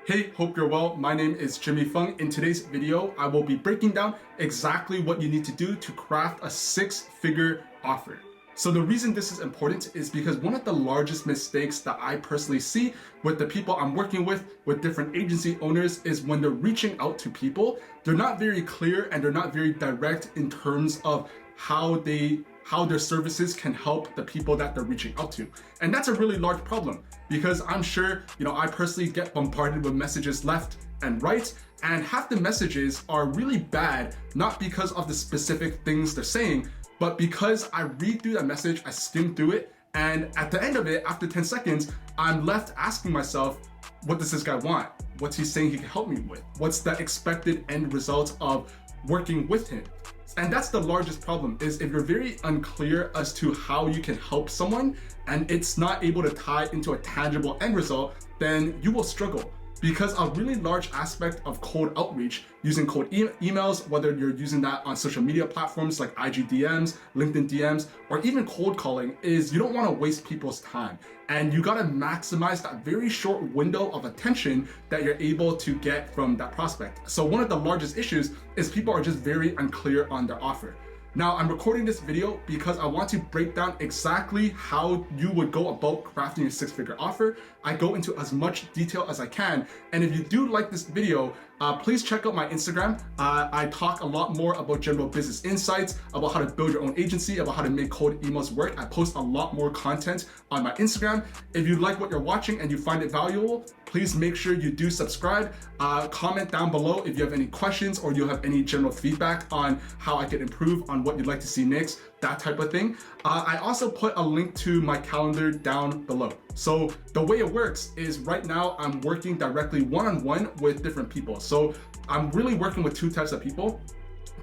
Hey, hope you're well. My name is Jimmy Fung. In today's video, I will be breaking down exactly what you need to do to craft a six-figure offer. So the reason this is important is because one of the largest mistakes that I personally see with the people I'm working with different agency owners, is when they're reaching out to people, they're not very clear and they're not very direct in terms of how their services can help the people that they're reaching out to. And that's a really large problem because I'm sure, I personally get bombarded with messages left and right, and half the messages are really bad, not because of the specific things they're saying, but because I read through that message, I skim through it, and at the end of it, after 10 seconds, I'm left asking myself, what does this guy want? What's he saying he can help me with? What's the expected end result of working with him? And that's the largest problem, is if you're very unclear as to how you can help someone and it's not able to tie into a tangible end result, then you will struggle. Because a really large aspect of cold outreach, using cold emails, whether you're using that on social media platforms like IG DMs, LinkedIn DMs, or even cold calling, is you don't want to waste people's time. And you got to maximize that very short window of attention that you're able to get from that prospect. So one of the largest issues is people are just very unclear on their offer. Now, I'm recording this video because I want to break down exactly how you would go about crafting a six-figure offer. I go into as much detail as I can. And if you do like this video, please check out my Instagram. I talk a lot more about general business insights, about how to build your own agency, about how to make cold emails work. I post a lot more content on my Instagram. If you like what you're watching and you find it valuable, please make sure you do subscribe. Comment down below if you have any questions or you have any general feedback on how I can improve on what you'd like to see next, that type of thing. I also put a link to my calendar down below. So the way it works is right now I'm working directly one-on-one with different people. So I'm really working with two types of people.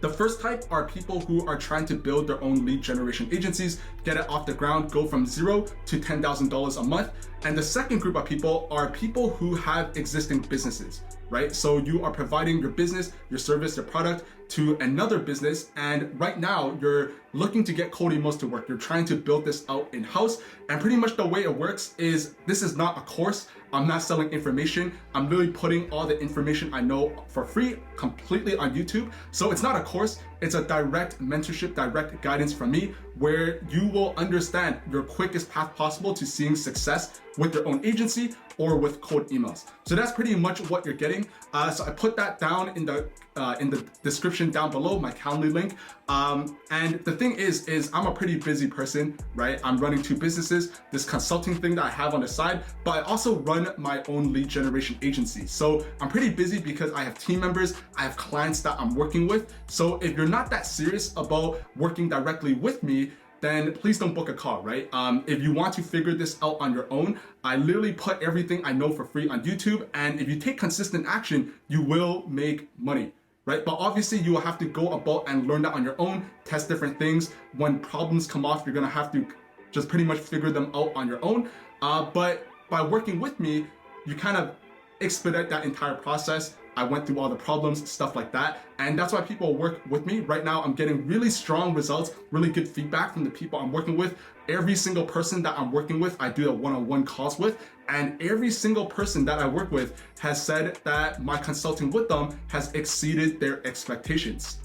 The first type are people who are trying to build their own lead generation agencies, get it off the ground, go from $0 to $10,000 a month. And the second group of people are people who have existing businesses, right? So you are providing your business, your service, your product to another business, and right now you're looking to get cold emails to work. You're trying to build this out in-house, and pretty much the way it works is this is not a course. I'm not selling information. I'm really putting all the information I know for free completely on YouTube. So it's not a course, it's a direct mentorship, direct guidance from me, where you will understand your quickest path possible to seeing success with your own agency or with cold emails. So that's pretty much what you're getting. So I put that down in the description down below, my Calendly link. And the thing is I'm a pretty busy person, right? I'm running two businesses, this consulting thing that I have on the side, but I also run my own lead generation agency. So I'm pretty busy because I have team members, I have clients that I'm working with. So if you're not that serious about working directly with me, then please don't book a call, right? If you want to figure this out on your own, I literally put everything I know for free on YouTube. And if you take consistent action, you will make money, right? But obviously you will have to go about and learn that on your own, test different things. When problems come off, you're gonna have to just pretty much figure them out on your own. But by working with me, you kind of expedite that entire process. I went through all the problems, stuff like that. And that's why people work with me. Right now, I'm getting really strong results, really good feedback from the people I'm working with. Every single person that I'm working with, I do the one-on-one calls with. And every single person that I work with has said that my consulting with them has exceeded their expectations.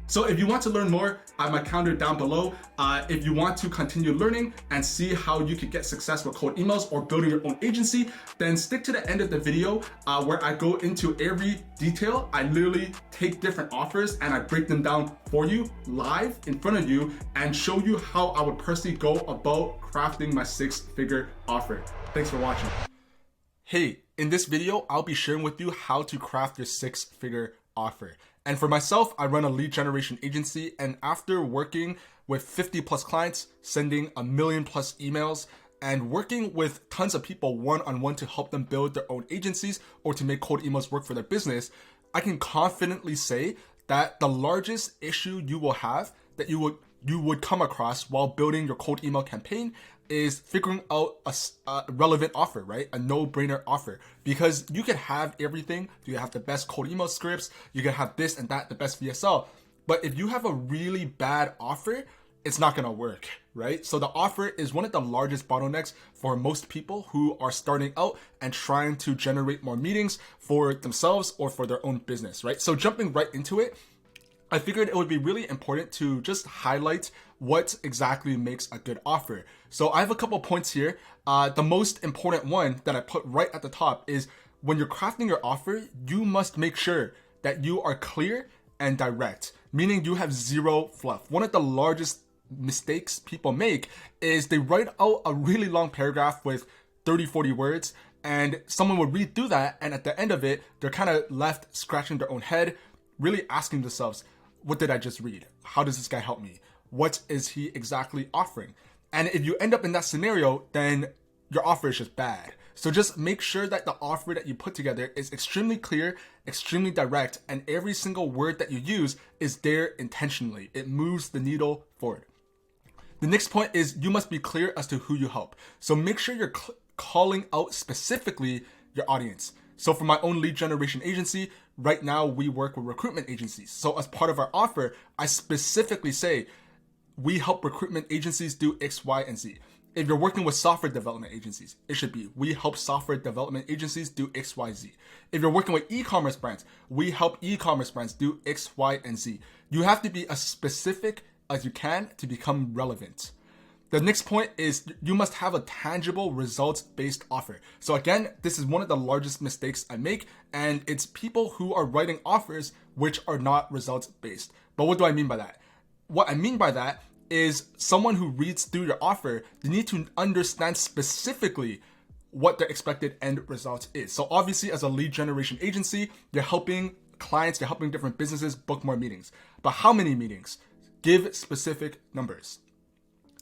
So if you want to learn more, I have my calendar down below. If you want to continue learning and see how you can get success with cold emails or building your own agency, then stick to the end of the video where I go into every detail. I literally take different offers and I break them down for you live in front of you and show you how I would personally go about crafting my six-figure offer. Thanks for watching. Hey, in this video, I'll be sharing with you how to craft your six-figure offer. And for myself, I run a lead generation agency, and after working with 50 plus clients, sending 1 million plus emails, and working with tons of people one-on-one to help them build their own agencies or to make cold emails work for their business, I can confidently say that the largest issue you will have, that you would come across while building your cold email campaign, is figuring out a relevant offer, right? A no-brainer offer, because you can have everything. You can have the best cold email scripts, you can have this and that, the best VSL. But if you have a really bad offer, it's not gonna work, right? So the offer is one of the largest bottlenecks for most people who are starting out and trying to generate more meetings for themselves or for their own business, right? So jumping right into it, I figured it would be really important to just highlight what exactly makes a good offer. So I have a couple points here. The most important one that I put right at the top is when you're crafting your offer, you must make sure that you are clear and direct, meaning you have zero fluff. One of the largest mistakes people make is they write out a really long paragraph with 30, 40 words, and someone would read through that, and at the end of it, they're kind of left scratching their own head, really asking themselves, what did I just read? How does this guy help me? What is he exactly offering? And if you end up in that scenario, then your offer is just bad. So just make sure that the offer that you put together is extremely clear, extremely direct, and every single word that you use is there intentionally. It moves the needle forward. The next point is you must be clear as to who you help. So make sure you're calling out specifically your audience. So for my own lead generation agency, right now we work with recruitment agencies. So as part of our offer, I specifically say, we help recruitment agencies do X, Y, and Z. If you're working with software development agencies, it should be, we help software development agencies do X, Y, Z. If you're working with e-commerce brands, we help e-commerce brands do X, Y, and Z. You have to be as specific as you can to become relevant. The next point is you must have a tangible results-based offer. So again, this is one of the largest mistakes I make, and it's people who are writing offers which are not results-based. But what do I mean by that? What I mean by that is someone who reads through your offer, they need to understand specifically what their expected end result is. So obviously as a lead generation agency, you're helping clients, you're helping different businesses book more meetings. But how many meetings? Give specific numbers.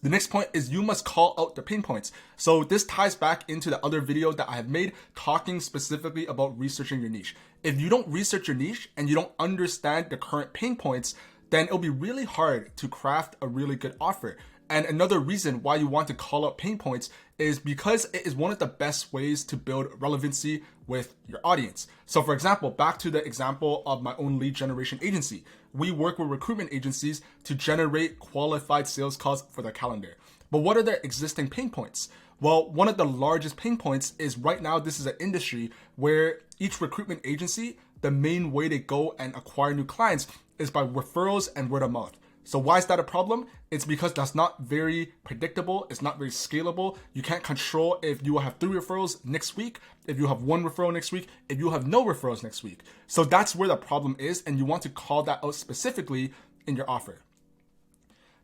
The next point is you must call out the pain points. So this ties back into the other video that I have made talking specifically about researching your niche. If you don't research your niche and you don't understand the current pain points, then it'll be really hard to craft a really good offer. And another reason why you want to call out pain points is because it is one of the best ways to build relevancy with your audience. So for example, back to the example of my own lead generation agency, we work with recruitment agencies to generate qualified sales calls for their calendar. But what are their existing pain points? Well, one of the largest pain points is right now, this is an industry where each recruitment agency, the main way to go and acquire new clients is by referrals and word of mouth. So why is that a problem? It's because that's not very predictable. It's not very scalable. You can't control if you will have 3 referrals next week, if you have 1 referral next week, if you have no referrals next week. So that's where the problem is, and you want to call that out specifically in your offer.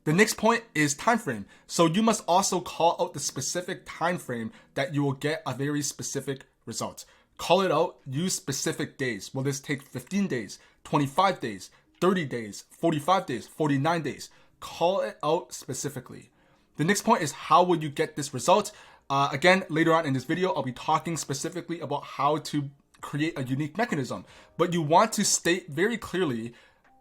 The next point is time frame. So you must also call out the specific time frame that you will get a very specific result. Call it out, use specific days. Will this take 15 days, 25 days, 30 days, 45 days, 49 days? Call it out specifically. The next point is how will you get this result? Again, later on in this video, I'll be talking specifically about how to create a unique mechanism, but you want to state very clearly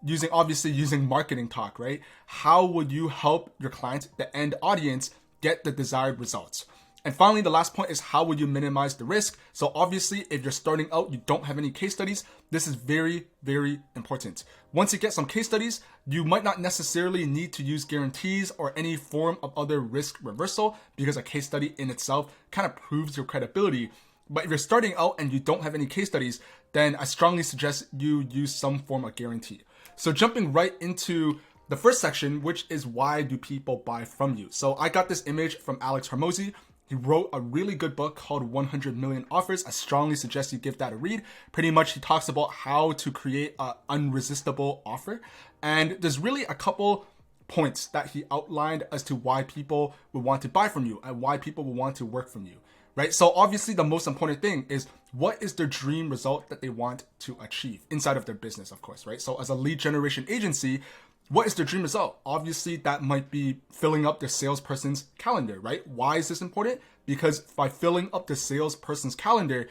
using marketing talk, right? How would you help your client, the end audience, get the desired results? And finally, the last point is how would you minimize the risk? So obviously, if you're starting out, you don't have any case studies, this is very, very important. Once you get some case studies, you might not necessarily need to use guarantees or any form of other risk reversal because a case study in itself kind of proves your credibility. But if you're starting out and you don't have any case studies, then I strongly suggest you use some form of guarantee. So jumping right into the first section, which is why do people buy from you? So I got this image from Alex Hormozi. He wrote a really good book called 100 Million Offers. I strongly suggest you give that a read. Pretty much he talks about how to create an unresistible offer. And there's really a couple points that he outlined as to why people would want to buy from you and why people would want to work from you, right? So obviously the most important thing is what is their dream result that they want to achieve inside of their business, of course, right? So as a lead generation agency, what is their dream result? Obviously, that might be filling up their salesperson's calendar, right? Why is this important? Because by filling up the salesperson's calendar,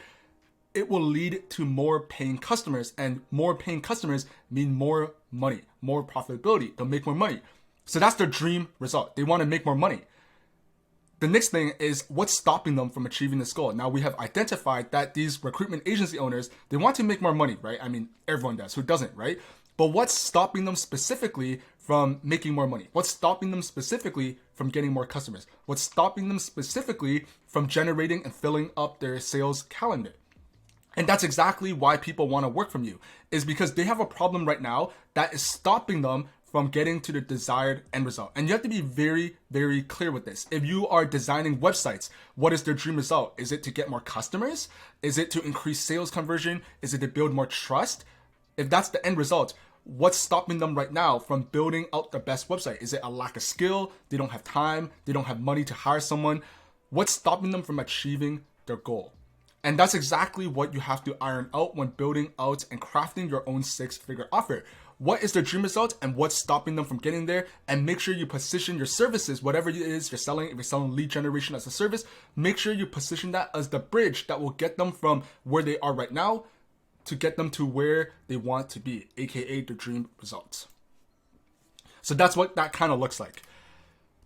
it will lead to more paying customers, and more paying customers mean more money, more profitability. They'll make more money. So that's their dream result. They want to make more money. The next thing is what's stopping them from achieving this goal. Now we have identified that these recruitment agency owners, they want to make more money, right? I mean, everyone does. Who doesn't, right? but what's stopping them specifically from making more money? What's stopping them specifically from getting more customers? What's stopping them specifically from generating and filling up their sales calendar? And that's exactly why people want to work from you, is because they have a problem right now that is stopping them from getting to the desired end result. And you have to be very, very clear with this. If you are designing websites, what is their dream result? Is it to get more customers? Is it to increase sales conversion? Is it to build more trust? If that's the end result, what's stopping them right now from building out the best website? Is it a lack of skill? They don't have time? They don't have money to hire someone? What's stopping them from achieving their goal? And that's exactly what you have to iron out when building out and crafting your own six-figure offer. What is their dream result and what's stopping them from getting there? And make sure you position your services, whatever it is you're selling. If you're selling lead generation as a service, make sure you position that as the bridge that will get them from where they are right now to get them to where they want to be, aka the dream results. So that's what that kind of looks like.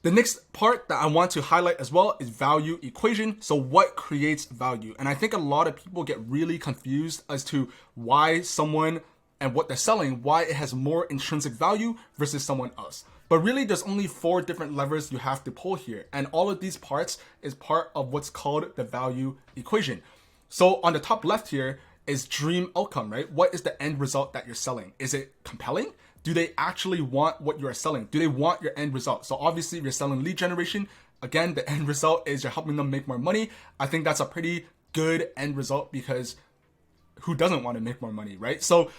The next part that I want to highlight as well is value equation. So what creates value? And I think a lot of people get really confused as to why someone and what they're selling, why it has more intrinsic value versus someone else. But really, there's only 4 different levers you have to pull here. And all of these parts is part of what's called the value equation. So on the top left here is dream outcome, right? What is the end result that you're selling? Is it compelling? Do they actually want what you are selling? Do they want your end result? So obviously, if you're selling lead generation, again, the end result is you're helping them make more money. I think that's a pretty good end result because who doesn't want to make more money, right? So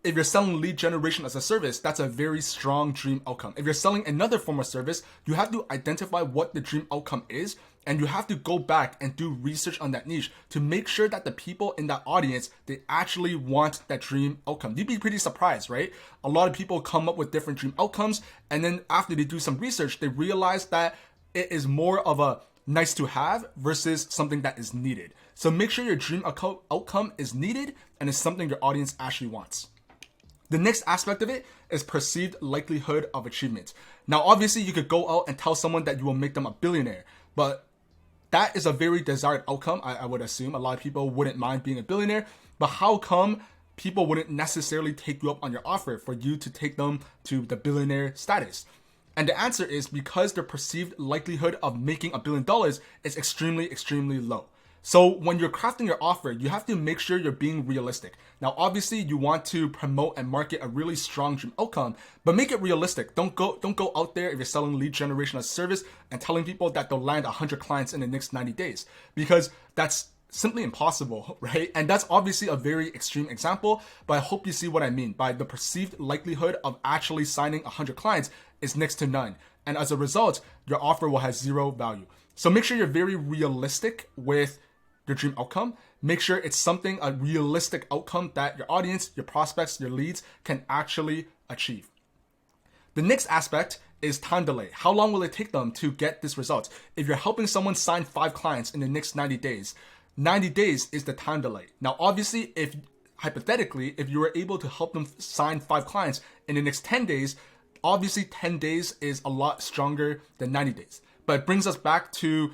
if you're selling lead generation as a service, that's a very strong dream outcome. If you're selling another form of service, you have to identify what the dream outcome is, and you have to go back and do research on that niche to make sure that the people in that audience, they actually want that dream outcome. You'd be pretty surprised, right? A lot of people come up with different dream outcomes, and then after they do some research, they realize that it is more of a nice to have versus something that is needed. So make sure your dream outcome is needed and is something your audience actually wants. The next aspect of it is perceived likelihood of achievement. Now, obviously, you could go out and tell someone that you will make them a billionaire, but that is a very desired outcome. I would assume a lot of people wouldn't mind being a billionaire, but how come people wouldn't necessarily take you up on your offer for you to take them to the billionaire status? And the answer is because the perceived likelihood of making $1 billion is extremely, extremely low. So when you're crafting your offer, you have to make sure you're being realistic. Now, obviously, you want to promote and market a really strong dream outcome, but make it realistic. Don't go out there if you're selling lead generation as a service and telling people that they'll land 100 clients in the next 90 days, because that's simply impossible, right? And that's obviously a very extreme example, but I hope you see what I mean by the perceived likelihood of actually signing 100 clients is next to none. And as a result, your offer will have zero value. So make sure you're very realistic with your dream outcome. Make sure it's something, a realistic outcome that your audience, your prospects, your leads can actually achieve. The next aspect is time delay. How long will it take them to get this result? If you're helping someone sign 5 clients in the next 90 days, 90 days is the time delay. Now, obviously, if hypothetically, if you were able to help them sign 5 clients in the next 10 days, obviously 10 days is a lot stronger than 90 days. But it brings us back to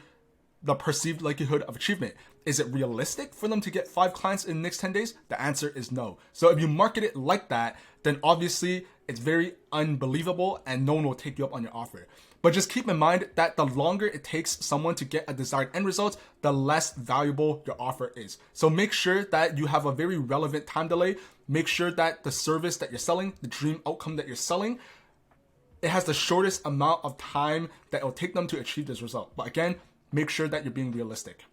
the perceived likelihood of achievement. Is it realistic for them to get 5 clients in the next 10 days? The answer is no. So if you market it like that, then obviously it's very unbelievable and no one will take you up on your offer. But just keep in mind that the longer it takes someone to get a desired end result, the less valuable your offer is. So make sure that you have a very relevant time delay. Make sure that the service that you're selling, the dream outcome that you're selling, it has the shortest amount of time that it will take them to achieve this result. But again, make sure that you're being realistic.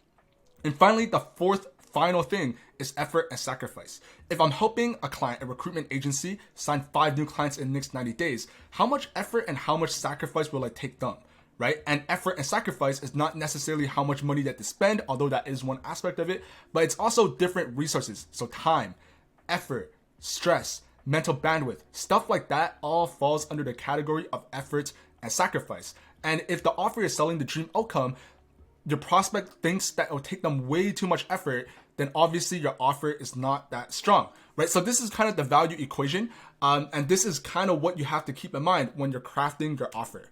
And finally, the fourth final thing is effort and sacrifice. If I'm helping a client, a recruitment agency, sign 5 new clients in the next 90 days, how much effort and how much sacrifice will I take them, right? And effort and sacrifice is not necessarily how much money that they spend, although that is one aspect of it, but it's also different resources. So time, effort, stress, mental bandwidth, stuff like that all falls under the category of effort and sacrifice. And if the offer is selling the dream outcome, your prospect thinks that it will take them way too much effort, then obviously your offer is not that strong, right? So this is kind of the value equation, and this is kind of what you have to keep in mind when you're crafting your offer.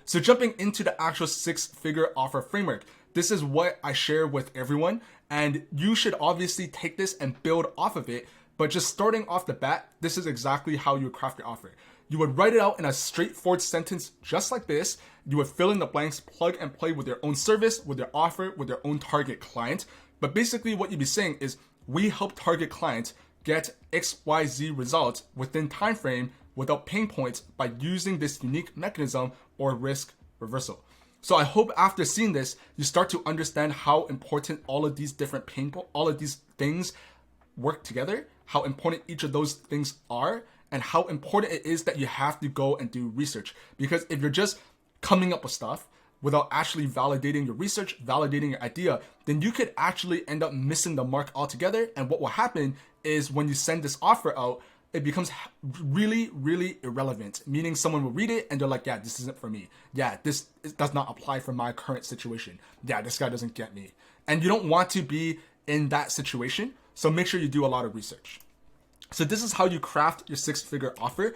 So jumping into the actual 6-figure offer framework, this is what I share with everyone, and you should obviously take this and build off of it But just starting off the bat, this is exactly how you would craft your offer. You would write it out in a straightforward sentence just like this. You would fill in the blanks, plug and play with your own service, with your offer, with your own target client. But basically what you'd be saying is, we help target clients get XYZ results within time frame without pain points by using this unique mechanism or risk reversal. So I hope after seeing this, you start to understand how important all of these different all of these things work together, how important each of those things are, and how important it is that you have to go and do research. Because if you're just coming up with stuff without actually validating your research, validating your idea, then you could actually end up missing the mark altogether. And what will happen is when you send this offer out, it becomes really, really irrelevant, meaning someone will read it and they're like, yeah, this isn't for me. Yeah, this does not apply for my current situation. Yeah, this guy doesn't get me. And you don't want to be in that situation. So make sure you do a lot of research. So this is how you craft your 6-figure offer.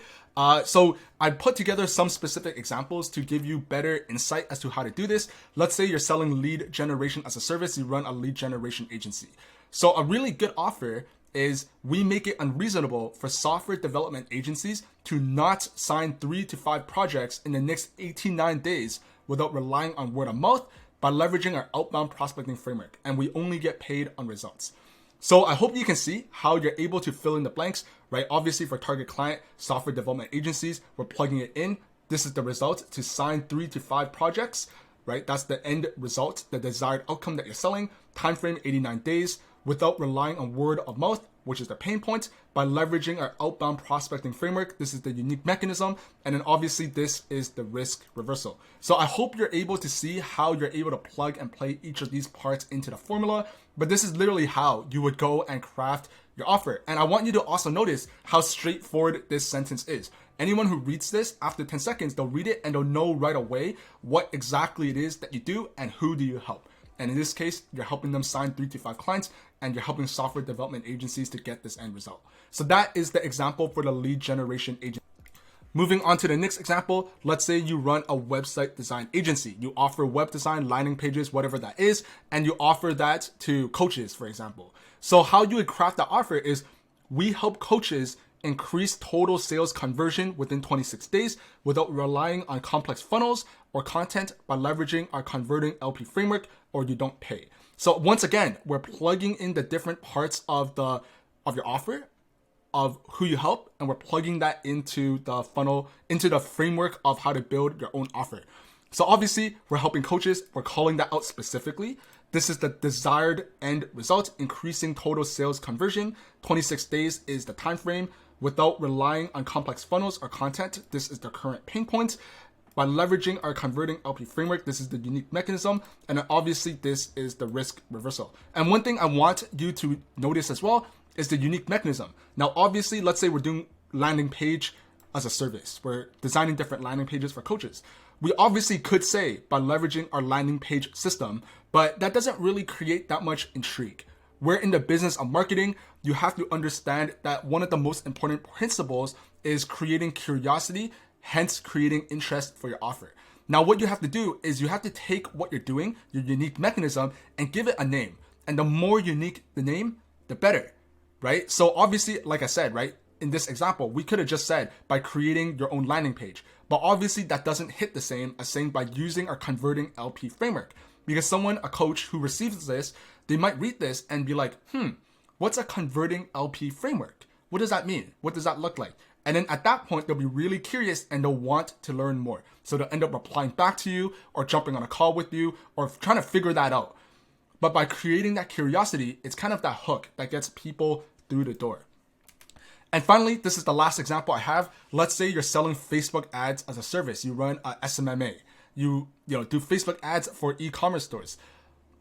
So I put together some specific examples to give you better insight as to how to do this. Let's say you're selling lead generation as a service. You run a lead generation agency. So a really good offer is we make it unreasonable for software development agencies to not sign 3 to 5 projects in the next 89 days without relying on word of mouth by leveraging our outbound prospecting framework. And we only get paid on results. So I hope you can see how you're able to fill in the blanks, right? Obviously for target client, software development agencies, we're plugging it in. This is the result to sign 3 to 5 projects, right? That's the end result, the desired outcome that you're selling. Time frame 89 days without relying on word of mouth, which is the pain point, by leveraging our outbound prospecting framework. This is the unique mechanism. And then obviously this is the risk reversal. So I hope you're able to see how you're able to plug and play each of these parts into the formula. But this is literally how you would go and craft your offer. And I want you to also notice how straightforward this sentence is. Anyone who reads this after 10 seconds, they'll read it and they'll know right away what exactly it is that you do and who do you help. And in this case, you're helping them sign 3 to 5 clients and you're helping software development agencies to get this end result. So that is the example for the lead generation agency. Moving on to the next example, let's say you run a website design agency. You offer web design, landing pages, whatever that is, and you offer that to coaches, for example. So how you would craft the offer is we help coaches increase total sales conversion within 26 days without relying on complex funnels or content by leveraging our converting LP framework, or you don't pay. So once again, we're plugging in the different parts of your offer, of who you help, and we're plugging that into the funnel, into the framework of how to build your own offer. So obviously we're helping coaches, we're calling that out specifically. This is the desired end result, increasing total sales conversion. 26 days is the time frame without relying on complex funnels or content. This is the current pain point. By leveraging our converting LP framework, this is the unique mechanism. And then obviously this is the risk reversal. And one thing I want you to notice as well is the unique mechanism. Now, obviously, let's say we're doing landing page as a service. We're designing different landing pages for coaches. We obviously could say by leveraging our landing page system, but that doesn't really create that much intrigue. We're in the business of marketing. You have to understand that one of the most important principles is creating curiosity, hence creating interest for your offer. Now, what you have to do is you have to take what you're doing, your unique mechanism, and give it a name. And the more unique the name, the better, right? So obviously, like I said, right, in this example, we could have just said by creating your own landing page. But obviously that doesn't hit the same as saying by using our converting LP framework. Because someone, a coach who receives this, they might read this and be like, what's a converting LP framework? What does that mean? What does that look like? And then at that point, they'll be really curious and they'll want to learn more. So they'll end up replying back to you or jumping on a call with you or trying to figure that out. But by creating that curiosity, it's kind of that hook that gets people through the door. And finally, this is the last example I have. Let's say you're selling Facebook ads as a service. You run a SMMA. You do Facebook ads for e-commerce stores.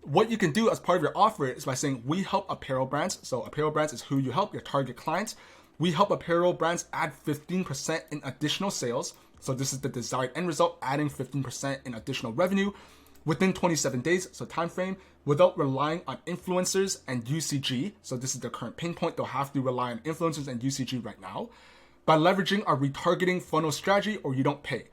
What you can do as part of your offer is by saying, we help apparel brands. So apparel brands is who you help, your target clients. We help apparel brands add 15% in additional sales. So this is the desired end result, adding 15% in additional revenue within 27 days, so time frame, without relying on influencers and UCG. So this is the current pain point. They'll have to rely on influencers and UCG right now by leveraging our retargeting funnel strategy, or you don't pay.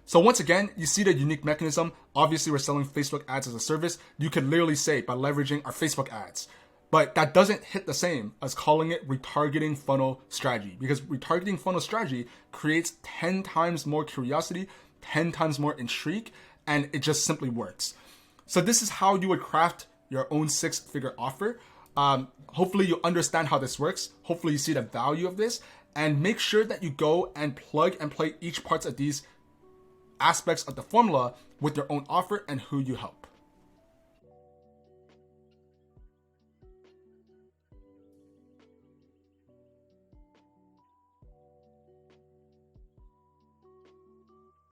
So once again, you see the unique mechanism. Obviously, we're selling Facebook ads as a service. You could literally say by leveraging our Facebook ads, But that doesn't hit the same as calling it retargeting funnel strategy, because retargeting funnel strategy creates 10 times more curiosity, 10 times more intrigue, and it just simply works. So this is how you would craft your own 6-figure offer. Hopefully you understand how this works. Hopefully you see the value of this, and make sure that you go and plug and play each parts of these aspects of the formula with your own offer and who you help.